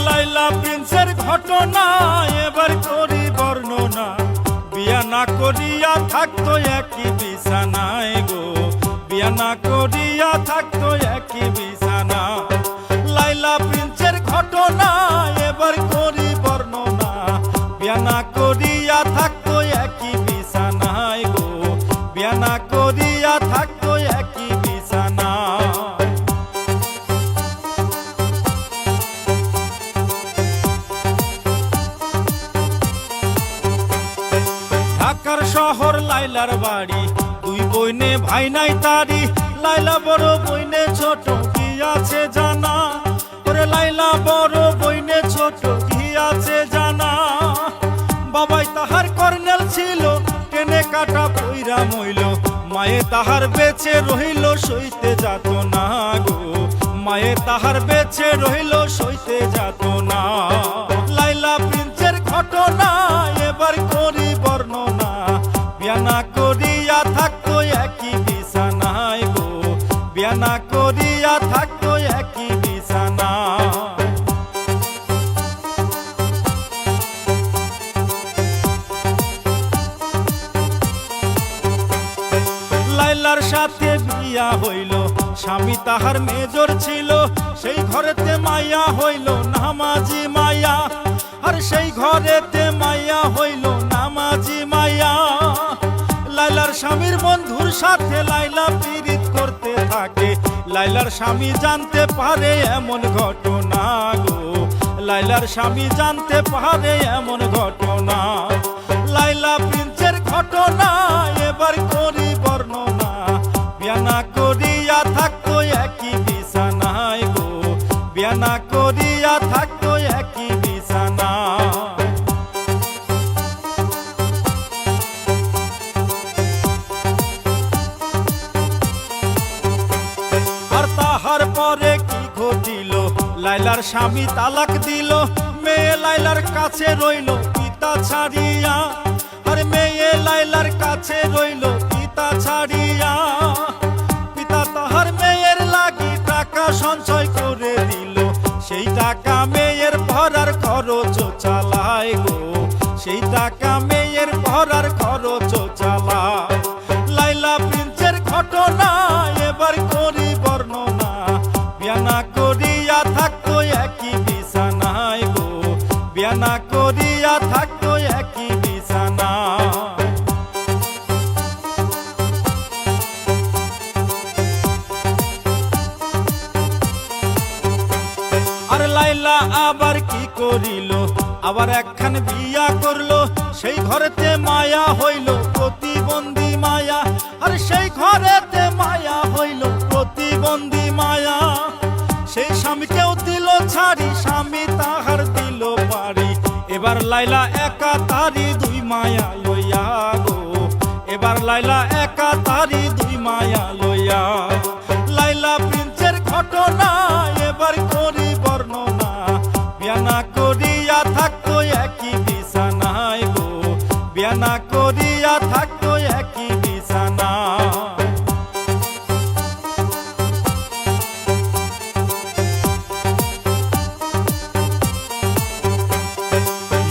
লাইলা প্রিন্সের ঘটনা এবার করি বর্ণনা। বিয়া না করিয়া থাকতো একই বিছানায় গো, বিয়া না করিয়া থাকতো একই বিছানা। লাইলা প্রিন্সের ঘটনা এবার করি বর্ণনা। বিয়া না করিয়া থাকতো একই বিছানায় গো, বিয়া না করিয়া থাকতো একই বিছানা। ঢাকার শহর লাইলার বাড়ি, দুই বইনে ভাই নাই তারি। লাইলা বড় বইনে ছোট, কি আছে জানা? ওরে লাইলা বড় বইনে ছোট, কি আছে জানা? বাবাই তাহার কর্নেল ছিল, টেনে কাটা পইরা মইল। মায়ে তাহার বেঁচে রহিল, সইতে যাত না গো, মায়ে তাহার বেঁচে রহিল, সইতে যাত না। লাইলা প্রিন্সের ঘটনা এবার করি বর্ণনা। বিয়া না করিয়া থাকতো একই বিছানায় গো, বিয়া না করিয়া থাকতো একই বিছানা। লাইলার সাথে বিয়া হইল, স্বামী তাহার মেজর ছিল। সেই ঘরেতে মায়া হইল নামাজি মায়া, আর সেই ঘরেতে মায়া হইল নামাজি মায়া। লাইলার স্বামীর বন্ধুর সাথে লাইলা পীড়িত করতে থাকে। লাইলার স্বামী জানতে পারে এমন ঘটনা গো, লাইলার স্বামী জানতে পারে এমন ঘটনা। লাইলা প্রিন্সের ঘটনা এবার করি বর্ণনা। বিয়া না করিয়া থাকতো একই বিছানায় গো, বিয়া না করিয়া থাকতো একই বিছানা। আর তাহার পরে কি ঘটিল? লাইলার স্বামী তালাক দিল। মেয়ে লাইলার কাছে রইল পিতা ছাড়িয়া, আর মেয়ে লাইলার কাছে রইল পিতা ছাড়িয়া। পিতা তাহার মেয়ের লাগি টাকা সঞ্চয় করে দিল, সেই টাকা মেয়ের ভরার খরচ চালায় গো, সেই টাকা মেয়ের ভরার খরচ চালায়। লাইলা প্রিন্সের ঘটনা এবার করি বর্ণনা। বিয়া না করিয়া থাকতো একই বিছানায় গো, বিয়া না করিয়া থাকতো একই বিছানা। আর লাইলা আবার কি করিল? আবার একখান বিয়া করলো। সেই ঘরেতে মায়া হইল প্রতিবন্ধী মায়া, আর সেই ঘরেতে মায়া হইল প্রতিবন্ধী মায়া। সেই স্বামীকেও দিল ছাড়ি, স্বামী তাহার দিল বাড়ি। এবার লাইলা একা তারি দুই মায়া লইয়া গো, এবার লাইলা একা তারি দুই মায়া লইয়া। লাইলা প্রিন্সের ঘটনা এবার করি বর্ণনা। বিয়া না করিয়া থাকতো একই বিছানায় গো, বিয়া না করিয়া থাকতো একই বিছানা।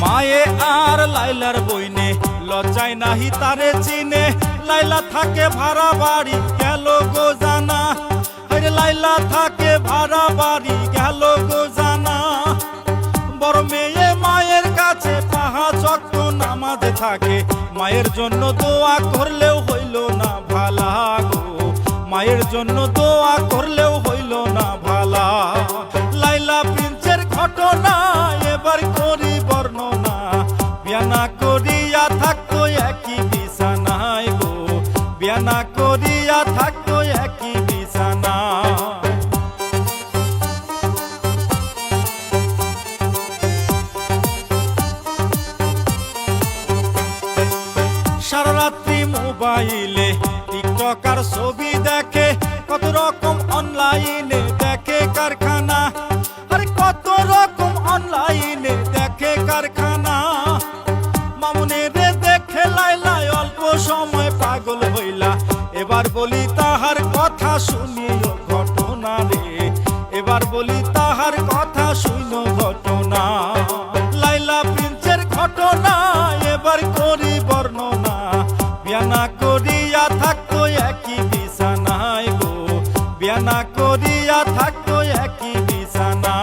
মায়ে আর লাইলার বইনে লজ্জায় নাহি তারে চিনে। লাইলা থাকে ভাড়া বাড়ি, গেল গো জানা। আরে লাইলা থাকে ভাড়া বাড়ি, গেল গো জানা। বড় মেয়ে মায়ের কাছে পাঁচ ওয়াক্ত নামাজে থাকে। মায়ের জন্য দোয়া করলেও হইল না ভালা গো, মায়ের জন্য দোয়া করলেও হইল না ভালা। লাইলা প্রিন্সের ঘটনা এবার করি বর্ণনা। বিয়া না করিয়া থাকতো একই বিছানায় গো, বিয়া না করিয়া থাকতো একই বিছানা। সারা রাত্রি মোবাইলে টিকটক আর ছবি দেখে। কত রকম অনলাইনে দেখে কারখানা, আর কত রকম অনলাইনে দেখে কারখানা। মামুনের দেখে লাইলা অল্প সময় পাগল হইলা। এবার বলি তাহার কথা শুনিও ঘটনা রে, এবার বলি তাহার কথা শুনো ঘটনা। না করিয়া থাকতো একই বিছানা।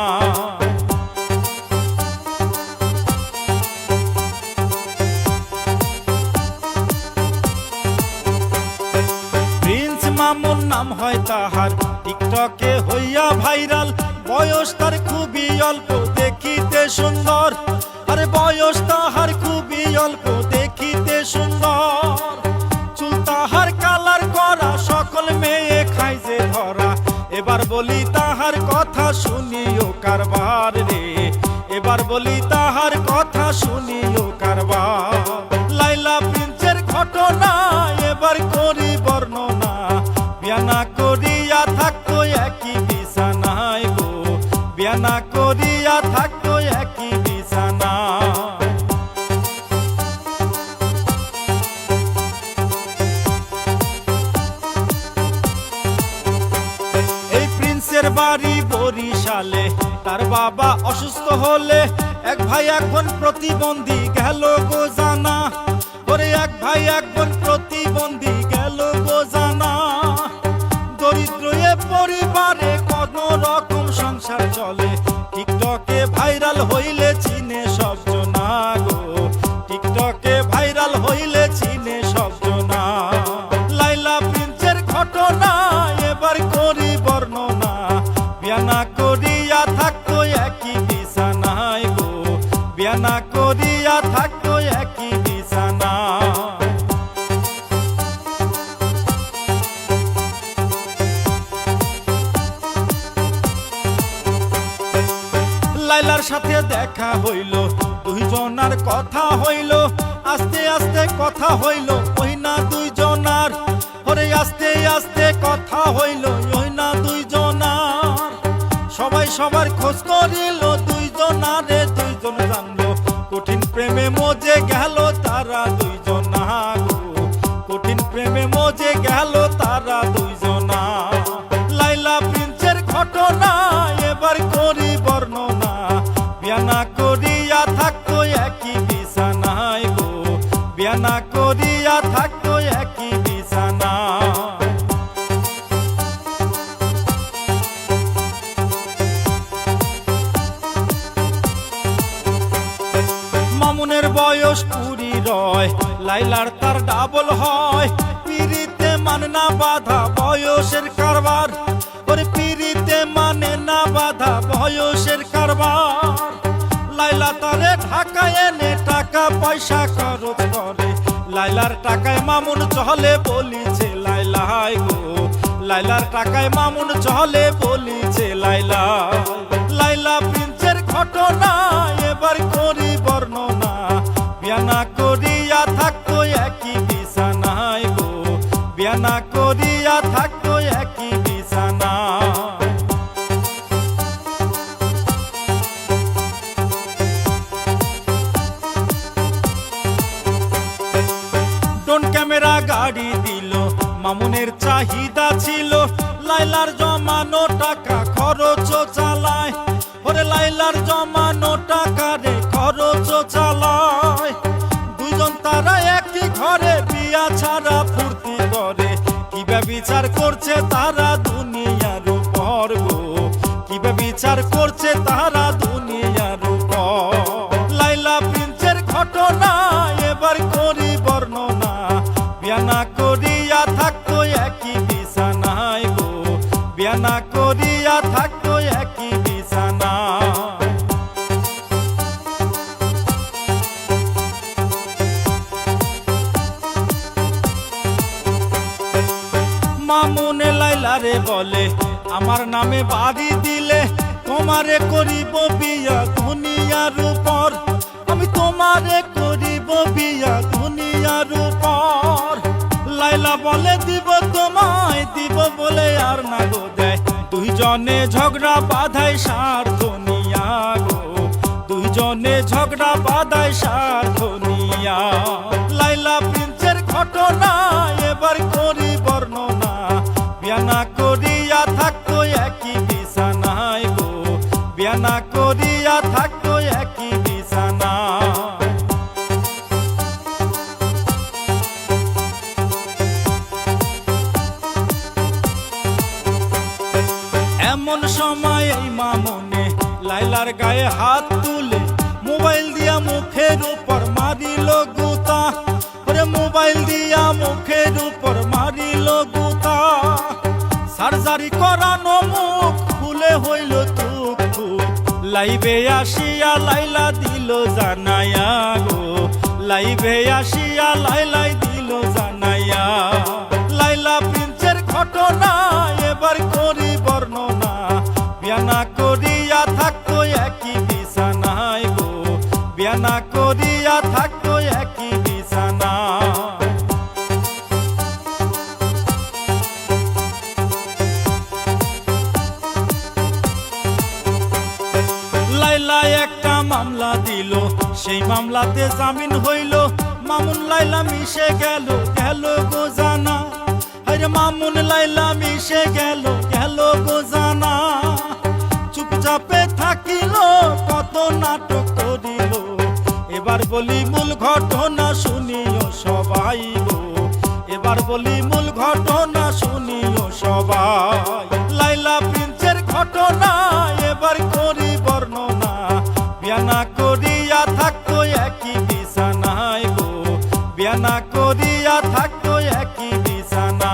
প্রিন্স মামুন নাম হয় তাহার, টিকটকে হইয়া ভাইরাল। বয়স তার খুবই অল্প, দেখিতে সুন্দর। আরে বয়স তাহার খুবই অল্প, দেখিতে সুন্দর। চুল তাহার কালার করা, সকল মেয়ে খাই যে ধরা। এবার বলি তাহার কথা শুনিও কারবার রে, এবার বলি তাহার কথা শুনিও কারবার। লাইলা প্রিন্সের ঘটনা এবার করি বর্ণনা। বিয়া না করিয়া থাকতো একই বিছানায় গো, বিয়া না করিয়া থাকতো একই বিছানা। এই প্রিন্সের বাড়ি বরিশালে, তার বাবা অসুস্থ হলে এক ভাই এক বোন প্রতিবন্ধী গেল গো জানা। ওরে এক ভাই এক বোন প্রতিবন্ধী গেল গো জানা। দরিদ্র এ পরিবারে কোন রকম সংসার চলে। টিকটকে ভাইরাল হইলে চিনে সব জনা গো, টিকটকে ভাইরাল হইলে চিনে সব জনা। লাইলা প্রিন্সের ঘটনা এবার করি বর্ণনা। বিয়া না করিয়া থাকতো একই বিছানায় গো, বিয়া না করিয়া থাকতো একই বিছানা। লাইলার সাথে দেখা হইল, দুইজনার কথা হইল। আস্তে আস্তে কথা হইল ওই না দুইজনার। ওরে আস্তে আস্তে কথা হইল ওই না দুইজনার। সবাই সবার খোঁজ করিল, দুইজনারে দুইজন জানলো। কঠিন প্রেমে মজে গেল তারা দুইজনা গো, কঠিন প্রেমে মজে গেল তারা দুইজনা। লাইলা প্রিন্সের ঘটনা এবার করি বর্ণনা। বিয়া না করিয়া থাকতো একই বিছানায় গো, বিয়া না করিয়া থাকতো একই বিছানা। মামুনের বয়স 20 লাইলার তার ডাবল হয়। পিরিতে মানে না বাধা বয়সের কারবার। ওরে পিরিতে মানে না বাধা বয়সের কারবার। লাইলা তারে ঢাকায় এনে টাকা পয়সা খরচ করে। লাইলার টাকায় মামুন চলে বলিছে লাইলাই গো, লাইলার টাকায় মামুন চলে বলিছে লাইলা। লাইলা প্রিন্সের ঘটনা এবার করি বর্ণনা। বিয়া না করিয়া থাকতো একই বিছানায় গো, বিয়া না করিয়া থাকতো একই বিছানা। ড্রোন ক্যামেরা গাড়ি দিল, মামুনের চাহিদা ছিল। লাইলার জমানো টাকা খরচ চালায়। ওরে লাইলার জমানো টাকা রে খরচ চালায়। দুইজন তারা একই ঘরে বিয়া ছাড়া ফুর্তি করে। কিবা বিচার করছে তারা দুনিয়ার উপর গো, কিবা বিচার করছে তারা দুনিয়ার উপর। লাইলা প্রিন্সের ঘটনা এবার করি বর্ণনা। বিয়া না করিয়া থাকতো একই বিছানায় গো, বিয়া না করিয়া থাকতো একই বিছানা। মামুনে লাইলারে বলে আমার নামে বাড়ি দিলে তোমারে করিব বিয়া দুনিয়ার উপর। আমি তোমারে করিব বিয়া দুনিয়ার উপর। লাইলা বলে দিব তোমায় দিব বলে আর না গো দেয়। দুইজনে ঝগড়া বাঁধায় স্বার্থ নিয়া গো, দুইজনে ঝগড়া বাঁধায় স্বার্থ নিয়া। লাইলা প্রিন্সের ঘটনা এবার করি বর্ণনা। বিয়া না করিয়া থাকতো একই বিছানায় গো, বিয়া না করিয়া থাকতো একই বিছানা। এমন সময় এই মামুনে লাইলার গায়ে হাত তুলে মোবাইল দিয়া মুখের উপর মারিল গুতা, ওরে মোবাইল দিয়া মুখের উপর মারিল গুতা। সার্জারি করানো মুখ খুলে হইল তুক তুক, লাইভে আসিয়া লাইলা দিল জানাইয়া গো, লাইভে আসিয়া লাইলাই দিল জানাইয়া। লাইলা প্রিন্সের ঘটনা এবার করি বর্ণনা, বিয়া না করিয়া থাকতো একই বিছানায় গো, বিয়া না করিয়া থাকতো একই বিছানা। লাইলা একটা মামলা দিল, সেই মামলাতে জামিন হইল, মামুন লাইলা মিশে গেল গেল গো জানা, আরে মামুন লাইলা মিশে গেল গেল গো জানা। চুপচাপে থাকিল কত নাটক করিল, এবার বলি মূল ঘটনা শুনিও সবাই গো, এবার বলি মূল ঘটনা শুনিও সবাই। লাইলা প্রিন্সের ঘটনা এবার করি বর্ণনা, বিয়া না করিয়া থাকতো একই বিছানায় গো, বিয়া না করিয়া থাকতো একই বিছানা।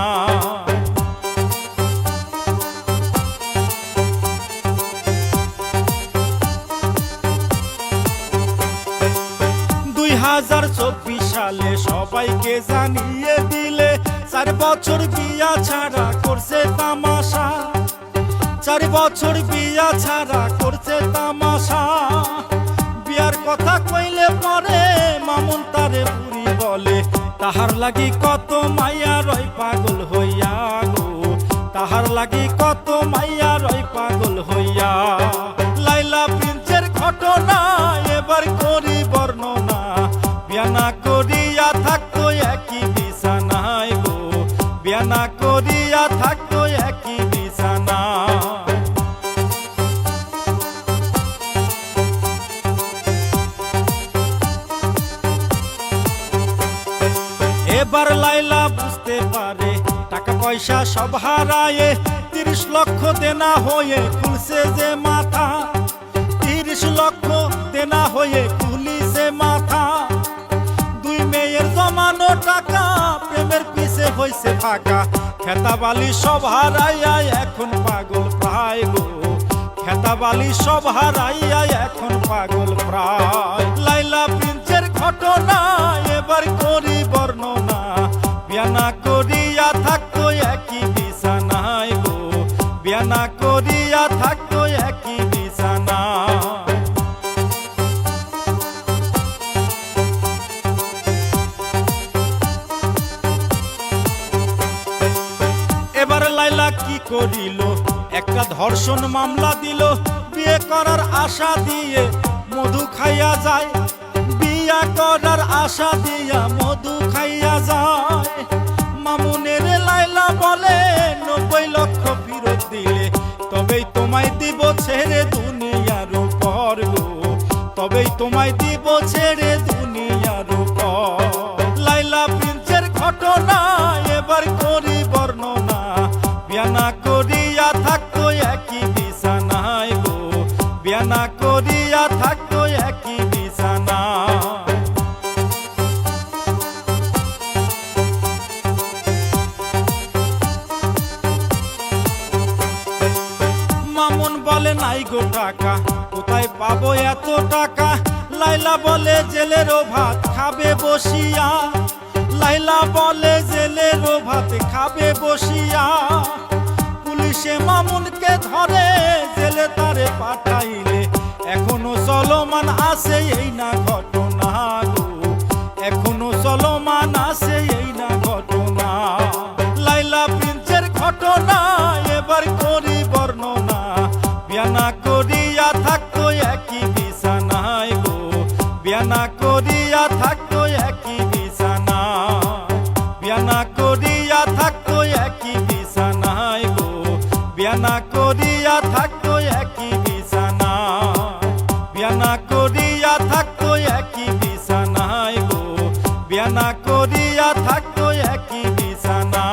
2024 সালে সবাইকে জানিয়ে দিলে, 4 বছর বিয়া ছাড়া করছে তামাশা, 4 বছর বিয়া ছাড়া করছে তামাশা। বিয়ার কথা কইলে পরে মামুন তারে বুড়ি বলে, তাহার লাগি কত মাইয়া রয় পাগল হইয়া গো, তাহার লাগি কত মাইয়া রয় পাগল হইয়া। লাইলা প্রিন্সের ঘটনা এবার করি বর্ণনা, বিয়া না করিয়া থাকতো একই বিছানায় গো, বিয়া না করিয়া থাকতো একই বিছানা। এবার লাইলা বুঝতে পারে টাকা পয়সা সব হারায়ে, 30 লক্ষ দেনা হয়ে খুলছে যে মাথা, 30 লক্ষ দেনা হয়ে খুলিছে মাথা। 2 মেয়ের জমানো টাকা প্রেমের পিছে হইছে ফাঁকা, খেতাবালি সব হারাইয়া এখন পাগল প্রায় গো, খেতাবালি সব হারাইয়া এখন পাগল প্রায়। লাইলা প্রিন্সের ঘটনা এবার করি বর্ণনা, বিয়া না করিয়া থাকতো একই বিছানায় গো, বিয়া না করিয়া থাকতো একই বিছানা। এবার লাইলা কি করিল, একটা ধর্ষণ মামলা দিল, বিয়ে করার আশা দিয়ে মধু খাইয়া যায়, বিয়া করার আশা দিয়া মধু খাইয়া যায়। মামুনের লাইলা বলে 90 লক্ষ ফিরত দিলে তবেই তোমায় দিব ছেড়ে দুনিয়ার উপর গো, তবেই তোমায় দিব ছেড়ে দুনিয়ার উপর। লাইলা প্রিন্সের ঘটনা এবার করি বর্ণনা, বিয়া না করিয়া থাকতো একই বিছানায় গো, বিয়া না করিয়া থাকতো একই বিছানা। মামুন বলে নাই গো টাকা, কোথায় পাবো এত টাকা? লাইলা বলে জেলেরও ভাত খাবে বসিয়া, লাইলা বলে জেলেরও ভাত খাবে বসিয়া। পুলিশে মামুনকে ধরে জেলে তারে পাঠাইলে, এখনো চলমান আছে এই না ঘটনা গো, এখনো চলমান আছে এই না ঘটনা। লাইলা প্রিন্সের ঘটনা এবার করি বর্ণনা, বিয়া না করিয়া থাকতো একই বিছানায় গো, বিয়া না করিয়া থাকতো একই বিছানা, বিয়া না করিয়া থাকতো একই বিছানায় গো, বিয়া না করিয়া থাকতো একই বিছানা, বিয়া না করিয়া থাকতো একই বিছানায় গো, বিয়া না করিয়া থাকতো একই বিছানা।